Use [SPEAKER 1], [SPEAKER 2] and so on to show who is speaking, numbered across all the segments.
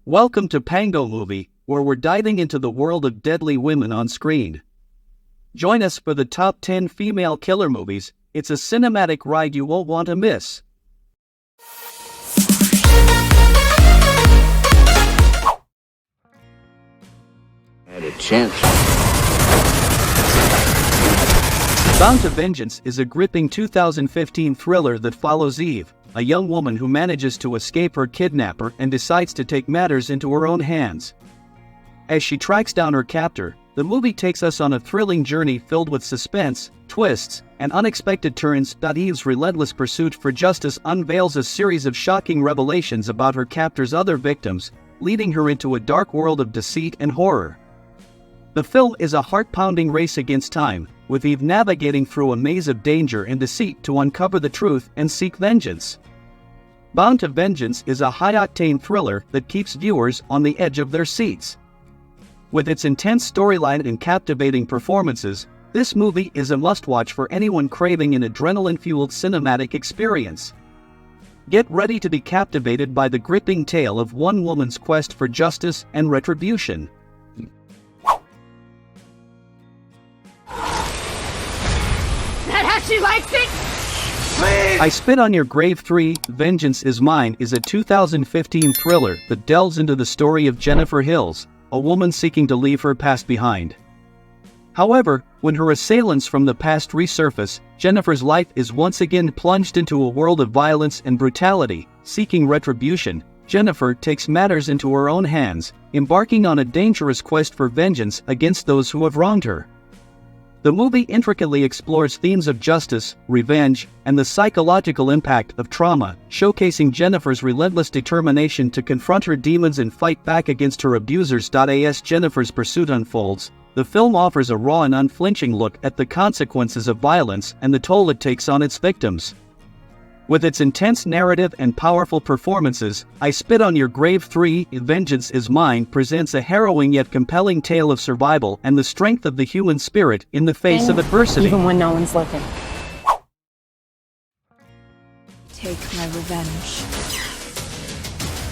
[SPEAKER 1] Welcome to PANGO Movie, where we're diving into the world of deadly women on screen. Join us for the top 10 female killer movies. It's a cinematic ride you won't want to miss.
[SPEAKER 2] Had a chance.
[SPEAKER 1] Bound to Vengeance is a gripping 2015 thriller that follows Eve, a young woman who manages to escape her kidnapper and decides to take matters into her own hands. As she tracks down her captor, the movie takes us on a thrilling journey filled with suspense, twists, and unexpected turns. Eve's relentless pursuit for justice unveils a series of shocking revelations about her captor's other victims, leading her into a dark world of deceit and horror. The film is a heart-pounding race against time, with Eve navigating through a maze of danger and deceit to uncover the truth and seek vengeance. Bound to Vengeance is a high-octane thriller that keeps viewers on the edge of their seats. With its intense storyline and captivating performances, this movie is a must-watch for anyone craving an adrenaline-fueled cinematic experience. Get ready to be captivated by the gripping tale of one woman's quest for justice and retribution.
[SPEAKER 3] She likes it?
[SPEAKER 1] I Spit on Your Grave 3, Vengeance is Mine is a 2015 thriller that delves into the story of Jennifer Hills, a woman seeking to leave her past behind. However, when her assailants from the past resurface, Jennifer's life is once again plunged into a world of violence and brutality. Seeking retribution, Jennifer takes matters into her own hands, embarking on a dangerous quest for vengeance against those who have wronged her. The movie intricately explores themes of justice, revenge, and the psychological impact of trauma, showcasing Jennifer's relentless determination to confront her demons and fight back against her abusers. As Jennifer's pursuit unfolds, the film offers a raw and unflinching look at the consequences of violence and the toll it takes on its victims. With its intense narrative and powerful performances, I Spit on Your Grave 3, Vengeance is Mine presents a harrowing yet compelling tale of survival and the strength of the human spirit in the face of adversity.
[SPEAKER 3] Even when no one's looking.
[SPEAKER 4] Take my revenge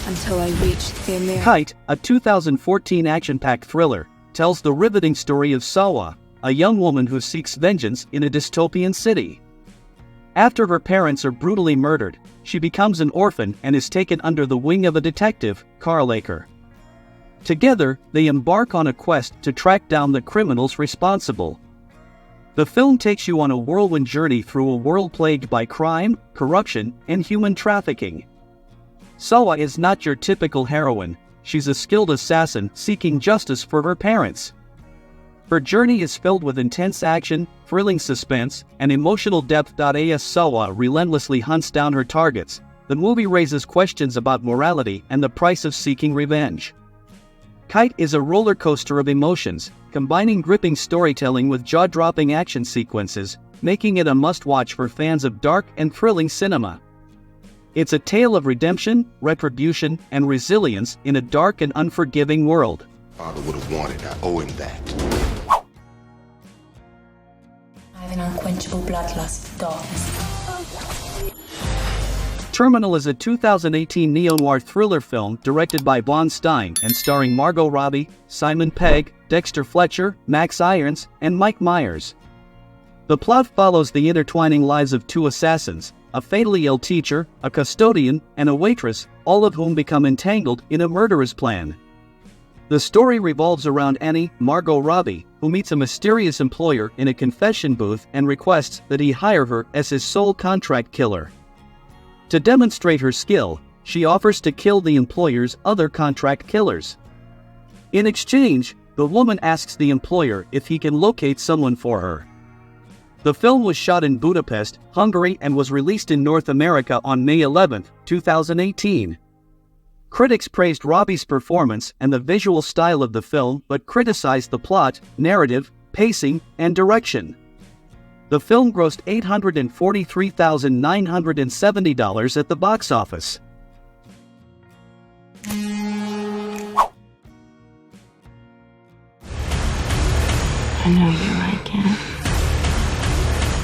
[SPEAKER 4] until I reach the American.
[SPEAKER 1] Kite, a 2014 action-packed thriller, tells the riveting story of Sawa, a young woman who seeks vengeance in a dystopian city. After her parents are brutally murdered, she becomes an orphan and is taken under the wing of a detective, Carl Aker. Together, they embark on a quest to track down the criminals responsible. The film takes you on a whirlwind journey through a world plagued by crime, corruption, and human trafficking. Sawa is not your typical heroine. She's a skilled assassin seeking justice for her parents. Her journey is filled with intense action, thrilling suspense, and emotional depth. As Sawa relentlessly hunts down her targets, the movie raises questions about morality and the price of seeking revenge. Kite is a roller coaster of emotions, combining gripping storytelling with jaw-dropping action sequences, making it a must-watch for fans of dark and thrilling cinema. It's a tale of redemption, retribution, and resilience in a dark and unforgiving world.
[SPEAKER 5] Father would have wanted, I owe him that.
[SPEAKER 6] I have an unquenchable bloodlust for darkness.
[SPEAKER 1] Terminal is a 2018 neo-noir thriller film directed by Vaughn Stein and starring Margot Robbie, Simon Pegg, Dexter Fletcher, Max Irons, and Mike Myers. The plot follows the intertwining lives of two assassins, a fatally ill teacher, a custodian, and a waitress, all of whom become entangled in a murderous plan. The story revolves around Annie, Margot Robbie, who meets a mysterious employer in a confession booth and requests that he hire her as his sole contract killer. To demonstrate her skill, she offers to kill the employer's other contract killers. In exchange, the woman asks the employer if he can locate someone for her. The film was shot in Budapest, Hungary and was released in North America on May 11, 2018. Critics praised Robbie's performance and the visual style of the film but criticized the plot, narrative, pacing, and direction. The film grossed $843,970 at the box office.
[SPEAKER 4] I know you like it.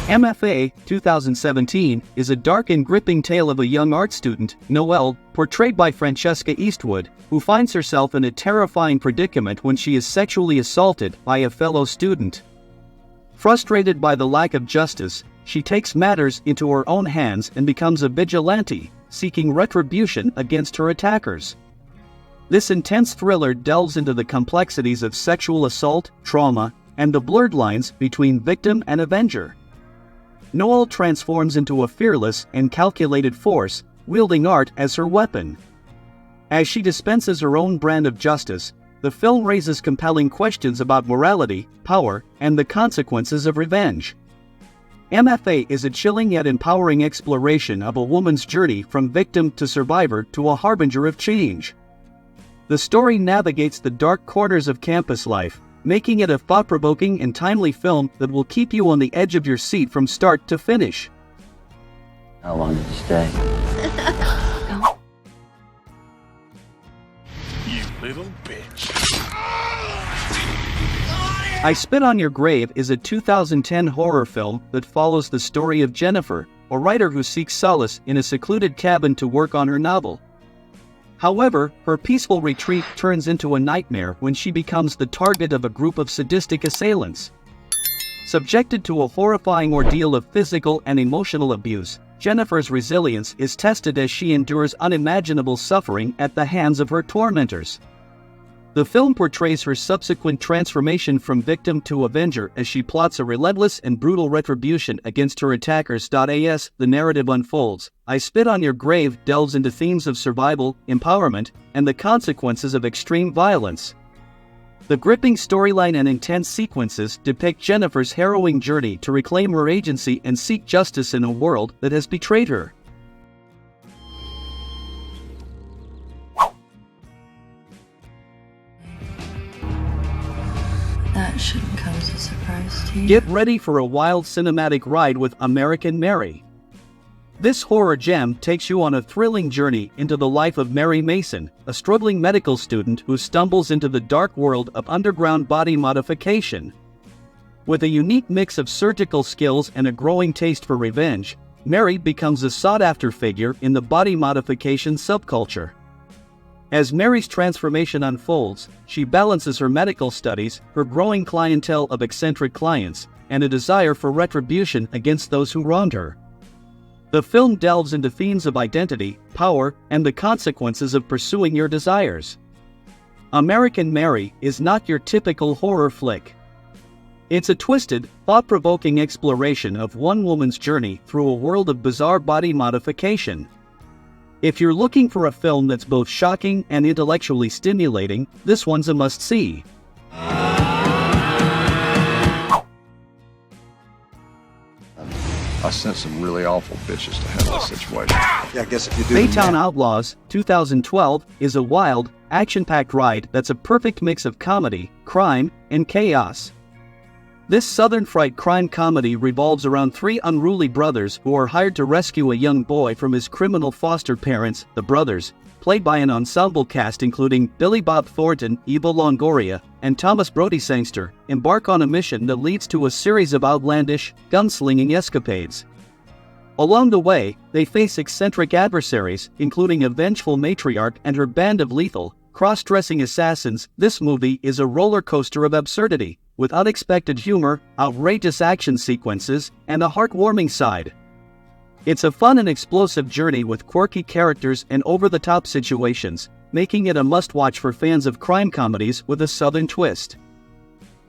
[SPEAKER 1] MFA 2017 is a dark and gripping tale of a young art student, Noelle, portrayed by Francesca Eastwood, who finds herself in a terrifying predicament when she is sexually assaulted by a fellow student. Frustrated by the lack of justice, she takes matters into her own hands and becomes a vigilante, seeking retribution against her attackers. This intense thriller delves into the complexities of sexual assault, trauma, and the blurred lines between victim and avenger. Noelle transforms into a fearless and calculated force, wielding art as her weapon. As she dispenses her own brand of justice, the film raises compelling questions about morality, power, and the consequences of revenge. MFA is a chilling yet empowering exploration of a woman's journey from victim to survivor to a harbinger of change. The story navigates the dark corners of campus life, making it a thought-provoking and timely film that will keep you on the edge of your seat from start to finish.
[SPEAKER 2] How long did you stay?
[SPEAKER 5] You little bitch.
[SPEAKER 1] I Spit on Your Grave is a 2010 horror film that follows the story of Jennifer, a writer who seeks solace in a secluded cabin to work on her novel. However, her peaceful retreat turns into a nightmare when she becomes the target of a group of sadistic assailants. Subjected to a horrifying ordeal of physical and emotional abuse, Jennifer's resilience is tested as she endures unimaginable suffering at the hands of her tormentors. The film portrays her subsequent transformation from victim to avenger as she plots a relentless and brutal retribution against her attackers. As the narrative unfolds, I Spit on Your Grave delves into themes of survival, empowerment, and the consequences of extreme violence. The gripping storyline and intense sequences depict Jennifer's harrowing journey to reclaim her agency and seek justice in a world that has betrayed her.
[SPEAKER 4] That shouldn't come as a surprise to you.
[SPEAKER 1] Get ready for a wild cinematic ride with American Mary. This horror gem takes you on a thrilling journey into the life of Mary Mason, a struggling medical student who stumbles into the dark world of underground body modification. With a unique mix of surgical skills and a growing taste for revenge, Mary becomes a sought-after figure in the body modification subculture. As Mary's transformation unfolds, she balances her medical studies, her growing clientele of eccentric clients, and a desire for retribution against those who wronged her. The film delves into themes of identity, power, and the consequences of pursuing your desires. American Mary is not your typical horror flick. It's a twisted, thought-provoking exploration of one woman's journey through a world of bizarre body modification. If you're looking for a film that's both shocking and intellectually stimulating, this one's a must-see.
[SPEAKER 3] I sent some really awful bitches to handle this situation.
[SPEAKER 5] Yeah, I guess if you do.
[SPEAKER 1] Baytown Outlaws 2012 is a wild, action-packed ride that's a perfect mix of comedy, crime, and chaos. This Southern Fright crime comedy revolves around three unruly brothers who are hired to rescue a young boy from his criminal foster parents. The brothers, played by an ensemble cast including Billy Bob Thornton, Eva Longoria, and Thomas Brody Sangster, embark on a mission that leads to a series of outlandish, gunslinging escapades. Along the way, they face eccentric adversaries, including a vengeful matriarch and her band of lethal, cross-dressing assassins. This movie is a roller coaster of absurdity, with unexpected humor, outrageous action sequences, and a heartwarming side. It's a fun and explosive journey with quirky characters and over-the-top situations, making it a must-watch for fans of crime comedies with a Southern twist.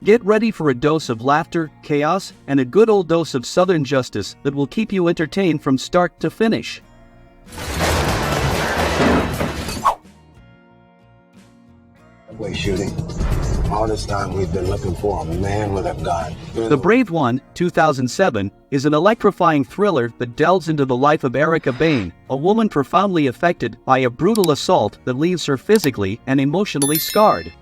[SPEAKER 1] Get ready for a dose of laughter, chaos, and a good old dose of Southern justice that will keep you entertained from start to finish.
[SPEAKER 7] Way shooting. All this time we've been looking for a man with a gun.
[SPEAKER 1] The Brave One, 2007, is an electrifying thriller that delves into the life of Erica Bain, a woman profoundly affected by a brutal assault that leaves her physically and emotionally scarred.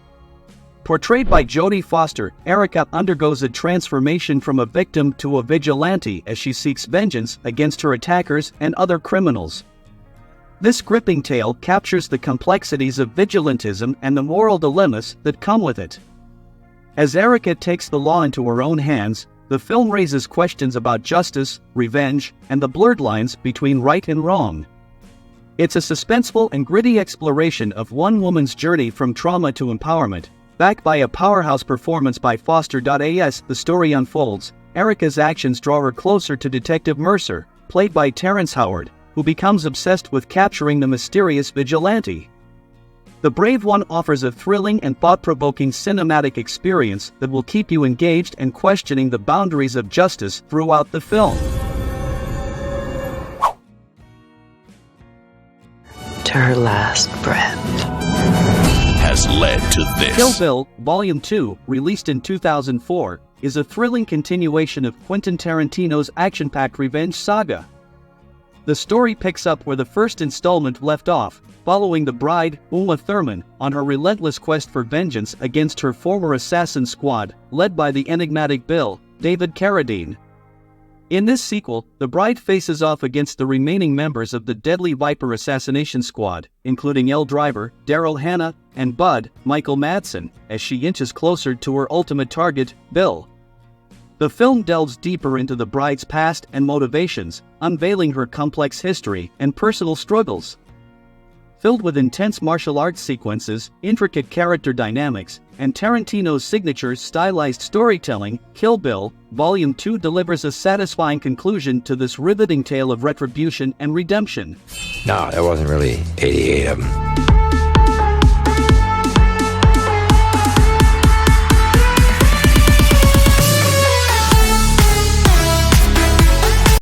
[SPEAKER 1] Portrayed by Jodie Foster, Erica undergoes a transformation from a victim to a vigilante as she seeks vengeance against her attackers and other criminals. This gripping tale captures the complexities of vigilantism and the moral dilemmas that come with it. As Erica takes the law into her own hands, The film raises questions about justice, revenge, and the blurred lines between right and wrong. It's a suspenseful and gritty exploration of one woman's journey from trauma to empowerment. Backed by a powerhouse performance by Foster. As the story unfolds, Erica's actions draw her closer to Detective Mercer, played by Terrence Howard, who becomes obsessed with capturing the mysterious vigilante. The Brave One offers a thrilling and thought-provoking cinematic experience that will keep you engaged and questioning the boundaries of justice throughout the film.
[SPEAKER 4] To her last breath.
[SPEAKER 5] Has led to this.
[SPEAKER 1] Kill Bill, Volume 2, released in 2004, is a thrilling continuation of Quentin Tarantino's action-packed revenge saga. The story picks up where the first installment left off, following the bride, Uma Thurman, on her relentless quest for vengeance against her former assassin squad, led by the enigmatic Bill, David Carradine. In this sequel, the bride faces off against the remaining members of the Deadly Viper assassination squad, including Elle Driver, Daryl Hannah, and Bud, Michael Madsen, as she inches closer to her ultimate target, Bill. The film delves deeper into the bride's past and motivations, unveiling her complex history and personal struggles. Filled with intense martial arts sequences, intricate character dynamics, and Tarantino's signature stylized storytelling, Kill Bill, Volume 2 delivers a satisfying conclusion to this riveting tale of retribution and redemption.
[SPEAKER 8] No, there wasn't really 88 of them.